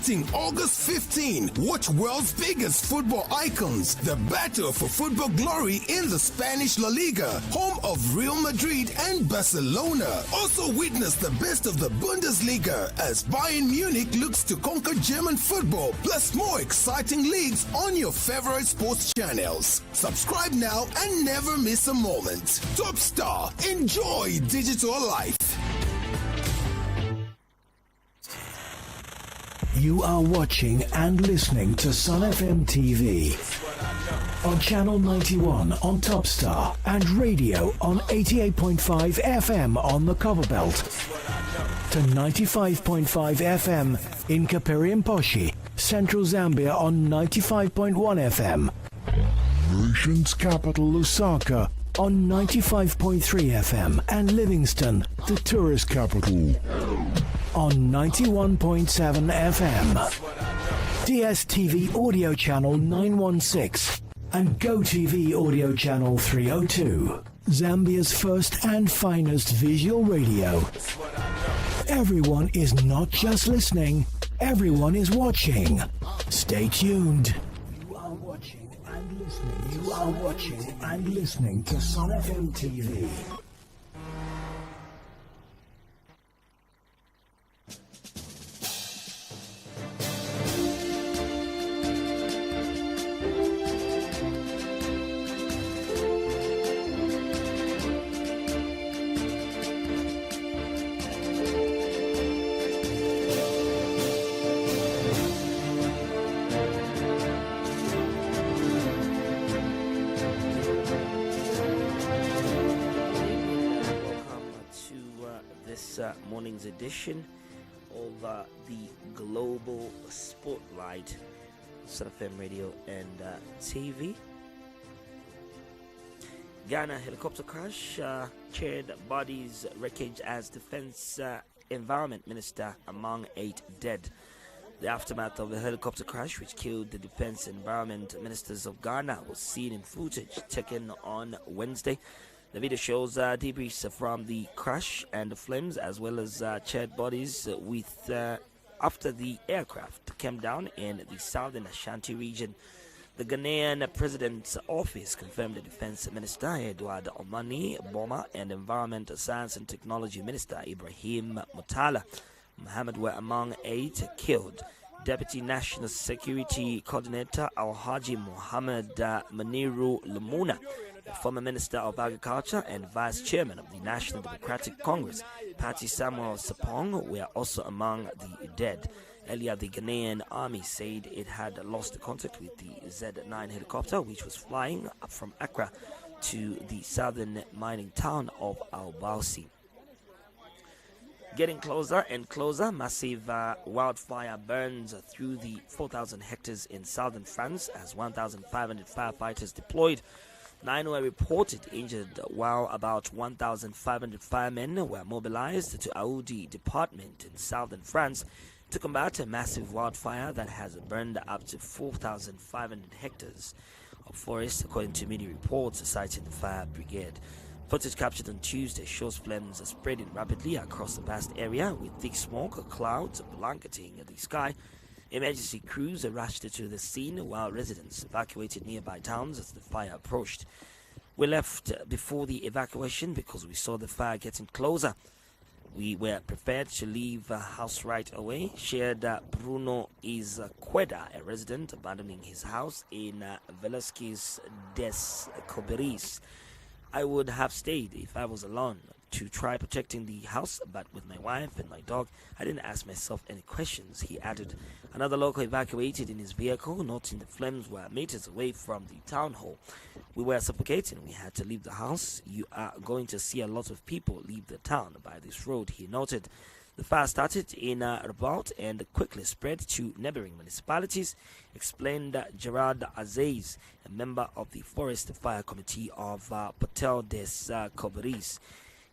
Starting August 15, watch world's biggest football icons, the battle for football glory in the Spanish La Liga, home of Real Madrid and Barcelona. Also witness the best of the Bundesliga as Bayern Munich looks to conquer German football, plus more exciting leagues on your favorite sports channels. Subscribe now and never miss a moment. Top Star, enjoy digital life. You are watching and listening to Sun FM TV on Channel 91 on Top Star and radio on 88.5 FM on the Copperbelt to 95.5 FM in Kapiriamposhi, Central Zambia on 95.1 FM. Nation's capital Lusaka on 95.3 FM and Livingston, the tourist capital, on 91.7 FM. DSTV audio channel 916 and GoTV audio channel 302. Zambia's first and finest visual radio. Everyone is not just listening, everyone is watching. Stay tuned. You are watching and listening. You are watching and listening to Sun FM TV. Morning's edition of the Global Spotlight, Sun FM Radio and TV. Ghana helicopter crash, charred bodies wreckage as Defense Environment Minister among 8 dead. The aftermath of the helicopter crash, which killed the Defense Environment Ministers of Ghana, was seen in footage taken on Wednesday. The video shows debris from the crash and the flames, as well as charred bodies after the aircraft came down in the southern Ashanti region. The Ghanaian President's Office confirmed the Defense Minister Edward Omani Boma and Environment, Science and Technology Minister Ibrahim Mutala Mohammed were among 8 killed. Deputy National Security Coordinator Alhaji Mohammed Maniru Lamuna, the former Minister of Agriculture and Vice Chairman of the National Democratic Congress, Patty Samuel Sapong, were also among the dead. Earlier, the Ghanaian Army said it had lost contact with the Z9 helicopter, which was flying up from Accra to the southern mining town of Al-Bausi. Getting closer and closer, massive wildfire burns through the 4,000 hectares in southern France as 1,500 firefighters deployed. 9 were reported injured, while about 1,500 firemen were mobilized to Aoudi department in southern France to combat a massive wildfire that has burned up to 4,500 hectares of forest, according to media reports citing the fire brigade. Footage captured on Tuesday shows flames spreading rapidly across the vast area, with thick smoke clouds blanketing the sky. Emergency crews rushed to the scene while residents evacuated nearby towns as the fire approached. We left before the evacuation because we saw the fire getting closer. We were prepared to leave a house right away, shared Bruno Izquierda, a resident abandoning his house in Velasquez des Coberis. I would have stayed if I was alone to try protecting the house, but with my wife and my dog, I didn't ask myself any questions, he added. Another local evacuated in his vehicle, noting the flames were meters away from the town hall. We were suffocating. We had to leave the house. You are going to see a lot of people leave the town by this road, he noted. The fire started in Rabat and quickly spread to neighboring municipalities, explained Gerard Aziz, a member of the Forest Fire Committee of Patel des Coberis.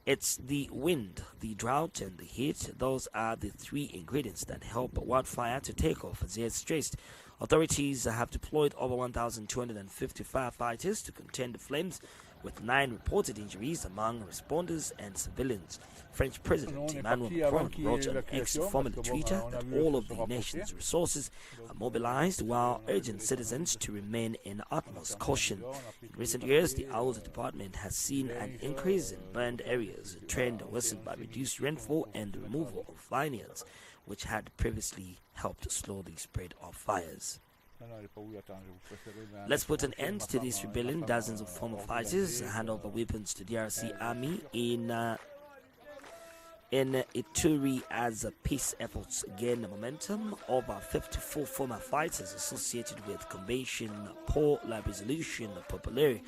It's the wind, the drought, and the heat. Those are the 3 ingredients that help wildfire to take off, Aziz stressed. Authorities have deployed over 1,250 firefighters to contain the flames, with 9 reported injuries among responders and civilians. French President Emmanuel Macron wrote on X, formerly Twitter, that all of the nation's resources are mobilized while urging citizens to remain in utmost caution. In recent years, the Hausa department has seen an increase in burned areas, a trend worsened by reduced rainfall and the removal of vineyards, which had previously helped slow the spread of fires. Let's put an end to this rebellion. Dozens of former fighters hand over weapons to DRC army in Ituri as peace efforts gain momentum. Over 54 former fighters associated with Convention pour la Résolution Populaire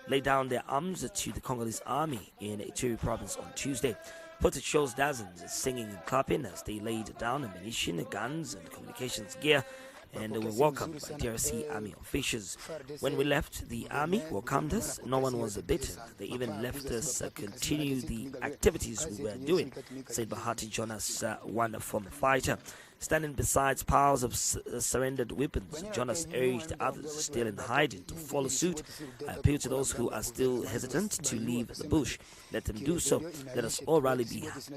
laid down their arms to the Congolese army in Ituri province on Tuesday. Footage shows dozens singing and clapping as they laid down ammunition, guns, and communications gear, and were welcomed by DRC army officials. When we left, the army welcomed us. No one was beaten. They even left us continue the activities we were doing, said Bahati Jonas, one former fighter. Standing beside piles of surrendered weapons, Jonas urged others still in hiding to follow suit. I appeal to those who are still hesitant to leave the bush. Let them do so. Let us all rally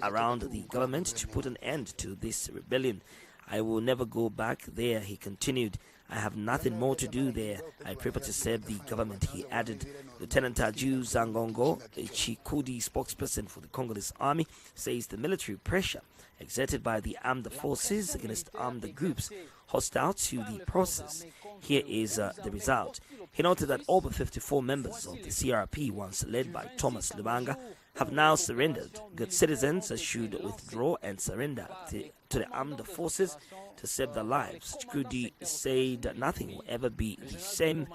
around the government to put an end to this rebellion. I will never go back there, he continued. I have nothing more to do there. I prefer to serve the government, he added. Lieutenant Taju Zangongo, a Chikudi spokesperson for the Congolese army, says the military pressure exerted by the armed forces against armed groups hostile to the process. Here is the result. He noted that over 54 members of the CRP, once led by Thomas Lubanga, have now surrendered. Good citizens should withdraw and surrender to the armed forces to save their lives. Chikudi said nothing will ever be the same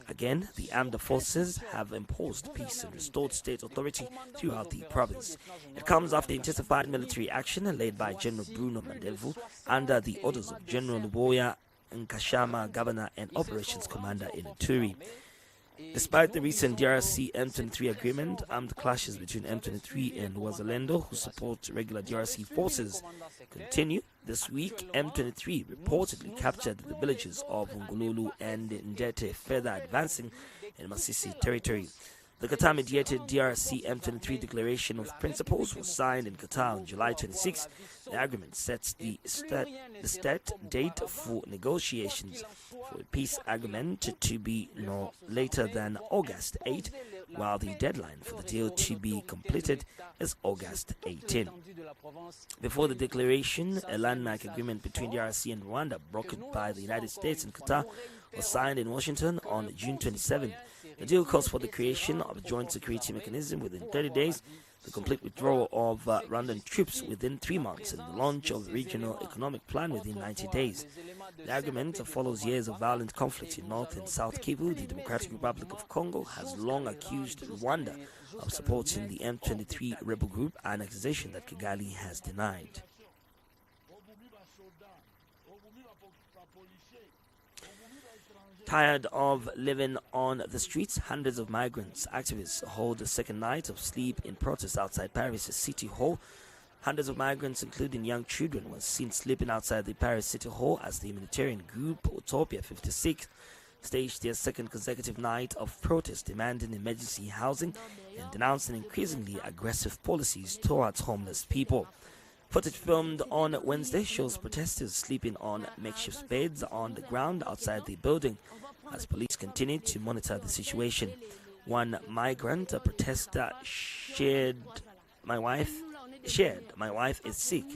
again. The armed forces have imposed peace and restored state authority throughout the province. It comes after intensified military action led by General Bruno Mandelvu under the orders of General Luboya Nkashama, governor and operations commander in Ituri. Despite the recent DRC M23 agreement, armed clashes between M23 and Wazalendo, who support regular DRC forces, continue. This week, M23 reportedly captured the villages of Ngululu and Ndete, further advancing in Masisi territory. The Qatar-mediated DRC M23 Declaration of Principles was signed in Qatar on July 26. The agreement sets the start date for negotiations for a peace agreement to be no later than August 8, while the deadline for the deal to be completed is August 18. Before the declaration, a landmark agreement between DRC and Rwanda, brokered by the United States and Qatar, was signed in Washington on June 27. The deal calls for the creation of a joint security mechanism within 30 days, the complete withdrawal of Rwandan troops within 3 months, and the launch of the regional economic plan within 90 days. The agreement follows years of violent conflict in North and South Kivu. The Democratic Republic of Congo has long accused Rwanda of supporting the M23 rebel group, an accusation that Kigali has denied. Tired of living on the streets, hundreds of migrants activists hold a second night of sleep in protest outside Paris City Hall. Hundreds of migrants, including young children, were seen sleeping outside the Paris City Hall as the humanitarian group Utopia 56 staged their second consecutive night of protest, demanding emergency housing and denouncing increasingly aggressive policies towards homeless people. Footage filmed on Wednesday shows protesters sleeping on makeshift beds on the ground outside the building as police continued to monitor the situation. One migrant, a protester, shared, "My wife is sick.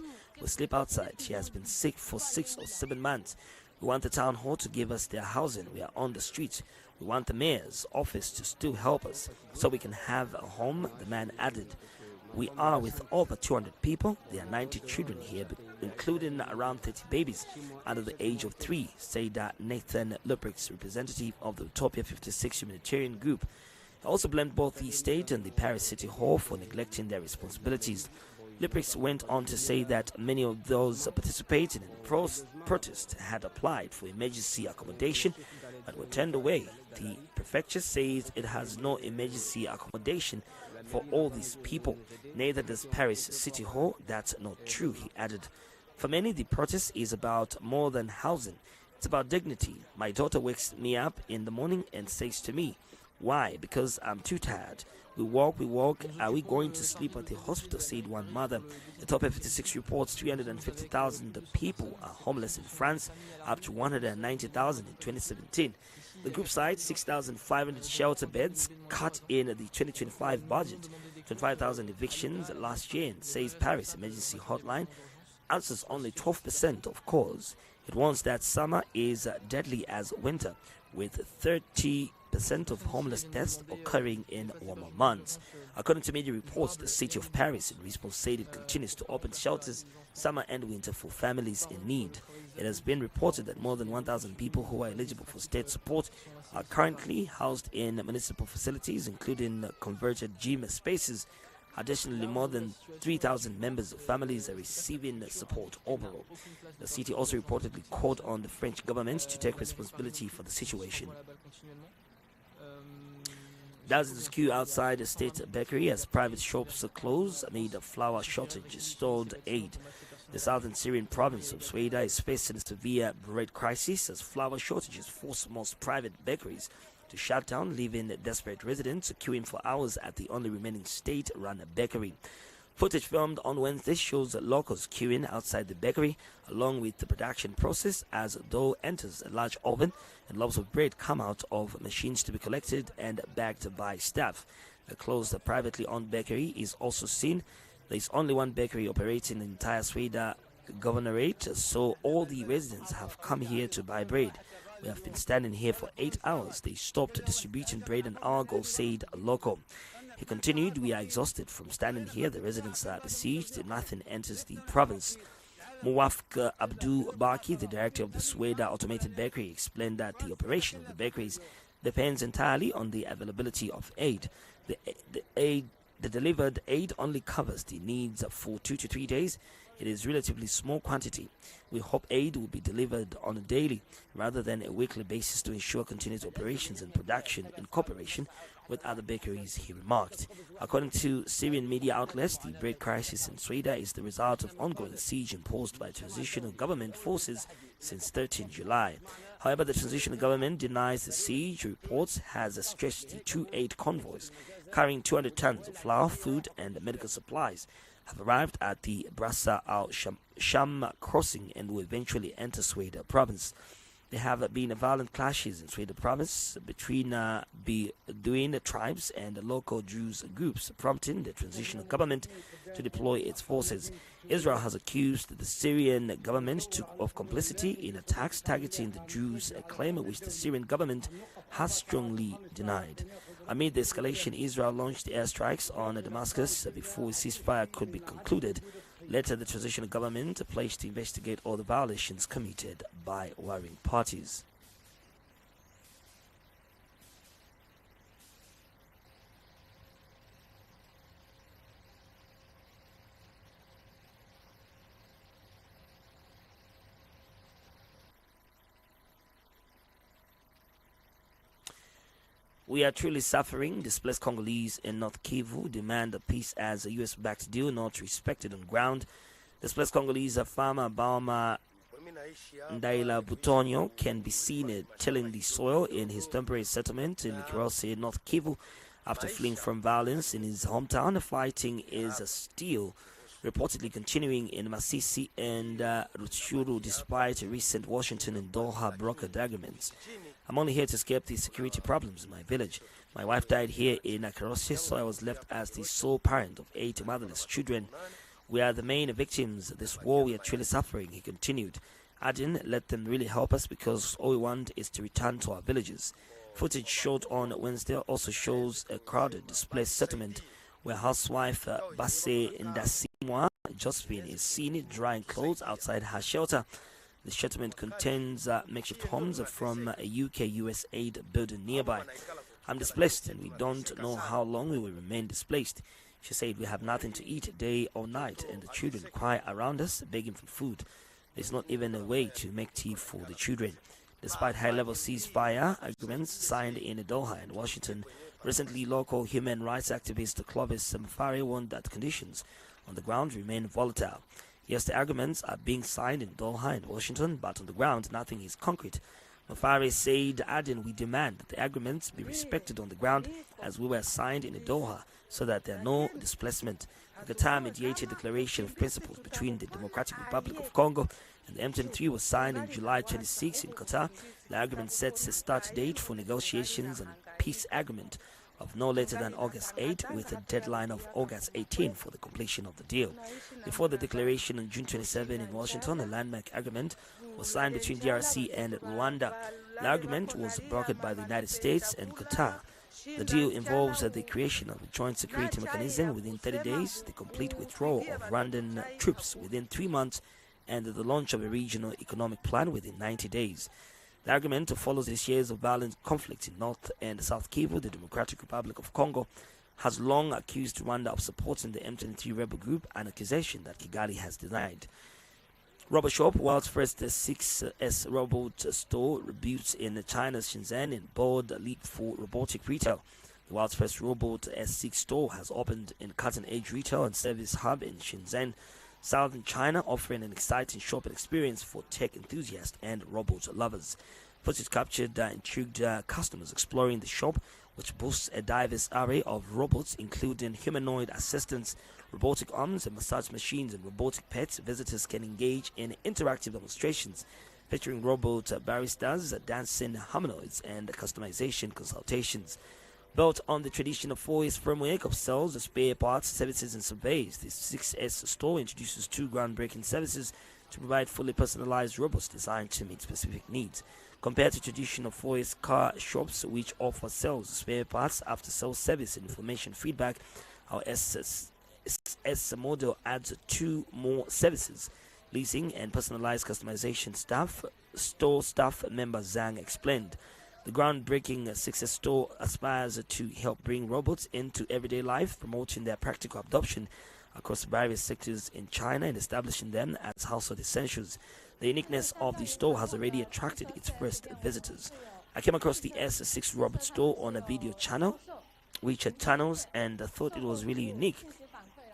We sleep outside. She has been sick for 6 or 7 months. We want the town hall to give us their housing. We are on the streets. We want the mayor's office to still help us so we can have a home," the man added. "We are with over 200 people. There are 90 children here, including around 30 babies under the age of 3, said Nathan Lubrix, representative of the Utopia 56 humanitarian group. He also blamed both the state and the Paris City Hall for neglecting their responsibilities. Lubrix went on to say that many of those participating in the protest had applied for emergency accommodation but were turned away. The prefecture says it has no emergency accommodation for all these people. Neither does Paris City Hall. That's not true, he added. For many, the protest is about more than housing. It's about dignity. My daughter wakes me up in the morning and says to me, Why? Because I'm too tired. We walk. Are we going to sleep at the hospital? Said one mother. The Top 56 reports 350,000 people are homeless in France, up to 190,000 in 2017. The group cites 6,500 shelter beds cut in the 2025 budget, 25,000 evictions last year, and says Paris Emergency Hotline answers only 12% of calls. It warns that summer is deadly as winter, with 30% of homeless deaths occurring in warmer months. According to media reports, the city of Paris in response said it continues to open shelters summer and winter for families in need. It has been reported that more than 1,000 people who are eligible for state support are currently housed in municipal facilities, including converted gym spaces. Additionally, more than 3,000 members of families are receiving support overall. The city also reportedly called on the French government to take responsibility for the situation. Dozens queue outside the state bakery as private shops close amid a flour shortage stalled aid. The southern Syrian province of Sweda is facing a severe bread crisis as flour shortages force most private bakeries to shut down, leaving desperate residents queuing for hours at the only remaining state-run bakery. Footage filmed on Wednesday shows locals queuing outside the bakery, along with the production process as dough enters a large oven and loaves of bread come out of machines to be collected and bagged by staff. A closed privately owned bakery is also seen. There is only one bakery operating in the entire Sweda governorate, so all the residents have come here to buy bread. We have been standing here for 8 hours. They stopped distributing bread an hour ago, said a local. He continued, we are exhausted from standing here. The residents are besieged. Nothing enters the province. Muwafq Abdul Baki, the director of the Sweda Automated Bakery, explained that the operation of the bakeries depends entirely on the availability of aid. The delivered aid only covers the needs for 2 to 3 days. It is relatively small quantity. We hope aid will be delivered on a daily rather than a weekly basis to ensure continuous operations and production in cooperation with other bakeries, he remarked. According to Syrian media outlets, the bread crisis in Sweda is the result of ongoing siege imposed by transitional government forces since 13 July. However, the transitional government denies the siege. Reports has stretched the 2 aid convoys carrying 200 tons of flour, food, and medical supplies have arrived at the Brasa al-Sham crossing and will eventually enter Sweda province. There have been violent clashes in Sweda province between Bedouin tribes and local Jews groups, prompting the transitional government to deploy its forces. Israel has accused the Syrian government of complicity in attacks targeting the Jews, a claim which the Syrian government has strongly denied. Amid the escalation, Israel launched airstrikes on Damascus before a ceasefire could be concluded. Later, the transitional government pledged to investigate all the violations committed by warring parties. We are truly suffering. Displaced Congolese in North Kivu demand a peace as a U.S.-backed deal not respected on ground. Displaced Congolese farmer Bauma Ndaila Butonyo can be seen tilling the soil in his temporary settlement in Kirose, North Kivu, after fleeing from violence in his hometown. Fighting is still reportedly continuing in Masisi and Rutshuru despite recent Washington and Doha brokered agreements. I'm only here to escape the security problems in my village. My wife died here in Akarose, so I was left as the sole parent of 8 motherless children. We are the main victims of this war. We are truly suffering, he continued, adding, let them really help us because all we want is to return to our villages. Footage showed on Wednesday also shows a crowded displaced settlement where housewife Basse Ndasimwa Josephine is seen drying clothes outside her shelter. The settlement contains makeshift homes from a UK-US aid building nearby. I'm displaced and we don't know how long we will remain displaced. She said, we have nothing to eat day or night and the children cry around us begging for food. There's not even a way to make tea for the children. Despite high-level ceasefire agreements signed in Doha and Washington, recently local human rights activist Clovis Mfari warned that conditions on the ground remain volatile. Yes, the agreements are being signed in Doha and Washington, but on the ground, nothing is concrete. Mafari said, adding, "We demand that the agreements be respected on the ground as we were signed in Doha so that there are no displacement." The Qatar mediated declaration of principles between the Democratic Republic of Congo and the M23 was signed in July 26 in Qatar. The agreement sets a start date for negotiations and peace agreement of no later than August 8, with a deadline of August 18 for the completion of the deal. Before the declaration on June 27 in Washington, a landmark agreement was signed between DRC and Rwanda. The agreement was brokered by the United States and Qatar. The deal involves the creation of a joint security mechanism within 30 days, the complete withdrawal of Rwandan troops within 3 months, and the launch of a regional economic plan within 90 days. The agreement follows this years of violent conflict in North and South Kivu. The Democratic Republic of Congo has long accused Rwanda of supporting the M23 rebel group, an accusation that Kigali has denied. RoboShop, world's first 6S robot store, reboots in China's Shenzhen in bold leap for robotic retail. The world's first robot S6 store has opened in cutting-edge retail and service hub in Shenzhen, southern China, offering an exciting shopping experience for tech enthusiasts and robot lovers. Footage captured intrigued customers exploring the shop, which boasts a diverse array of robots, including humanoid assistants, robotic arms and massage machines, and robotic pets. Visitors can engage in interactive demonstrations featuring robot baristas, dancing humanoids, and customization consultations. Built on the traditional 4S framework of sales, spare parts, services, and surveys, the 6S store introduces 2 groundbreaking services to provide fully personalized robots designed to meet specific needs. Compared to traditional 4S car shops, which offer sales, spare parts, after-sales service, and information feedback, our S model adds 2 more services: leasing and personalized customization. Store staff member Zhang explained. The groundbreaking 6S store aspires to help bring robots into everyday life, promoting their practical adoption across various sectors in China and establishing them as household essentials. The uniqueness of the store has already attracted its first visitors. I came across the S6 robot store on a video channel, WeChat channels, and I thought it was really unique.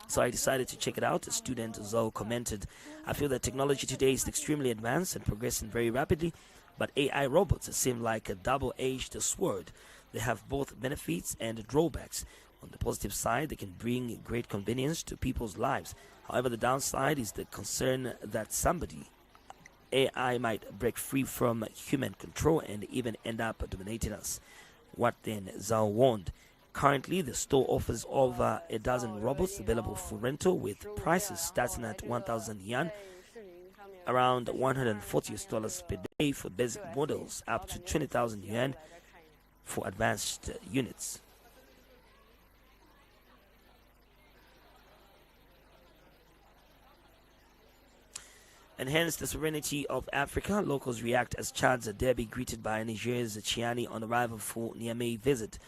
So I decided to check it out. Student Zoe commented, "I feel that technology today is extremely advanced and progressing very rapidly, but AI robots seem like a double-edged sword. They have both benefits and drawbacks. On the positive side, they can bring great convenience to people's lives. However, the downside is the concern that AI might break free from human control and even end up dominating us." What then? Zhao warned. Currently, the store offers over a dozen robots available for rental, with prices starting at 1,000 yuan, around $140 per day for basic models, up to 20,000 yuan for advanced units. Enhance the sovereignty of Africa. Locals react as Chad's Derby greeted by Niger's Chiani on arrival for Niamey visit.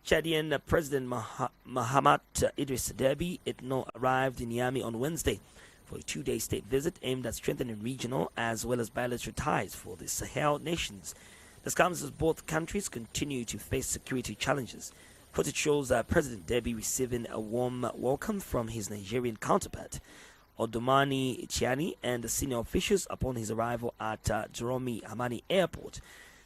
Chadian President Mahamat Idris Deby Itno arrived in Niamey on Wednesday for a 2-day state visit aimed at strengthening regional as well as bilateral ties for the Sahel nations. This comes as both countries continue to face security challenges. Footage shows President Deby receiving a warm welcome from his Nigerian counterpart, Odomani Chiani, and the senior officials upon his arrival at Joromi Hamani Airport.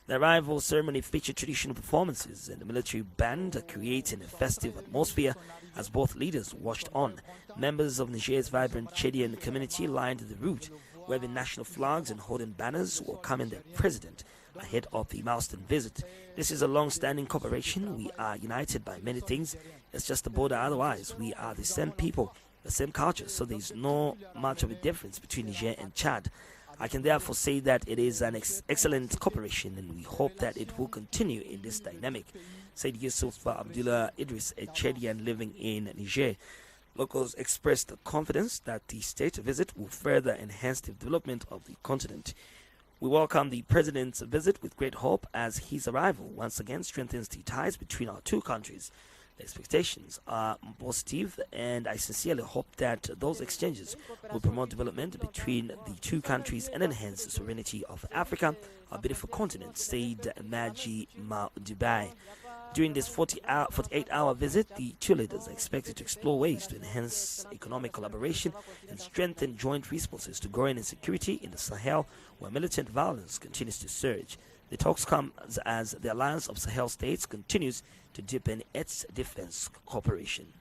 The arrival ceremony featured traditional performances and the military band, creating a festive atmosphere as both leaders watched on. Members of Niger's vibrant Chadian community lined the route, waving national flags and holding banners, welcoming their president ahead of the milestone visit. This is a long-standing cooperation. We are united by many things. It's just a border otherwise. We are the same people, the same culture, so there's no much of a difference between Niger and Chad. I can therefore say that it is an excellent cooperation, and we hope that it will continue in this dynamic, said Yusuf Abdullah Idris, a Chadian living in Niger. Locals expressed confidence that the state visit will further enhance the development of the continent. We welcome the president's visit with great hope, as his arrival once again strengthens the ties between our two countries. The expectations are positive, and I sincerely hope that those exchanges will promote development between the two countries and enhance the sovereignty of Africa, our beautiful continent, said Maji Dubai. During this 48-hour visit, the two leaders are expected to explore ways to enhance economic collaboration and strengthen joint responses to growing insecurity in the Sahel, where militant violence continues to surge. The talks come as the Alliance of Sahel States continues to deepen its defense cooperation.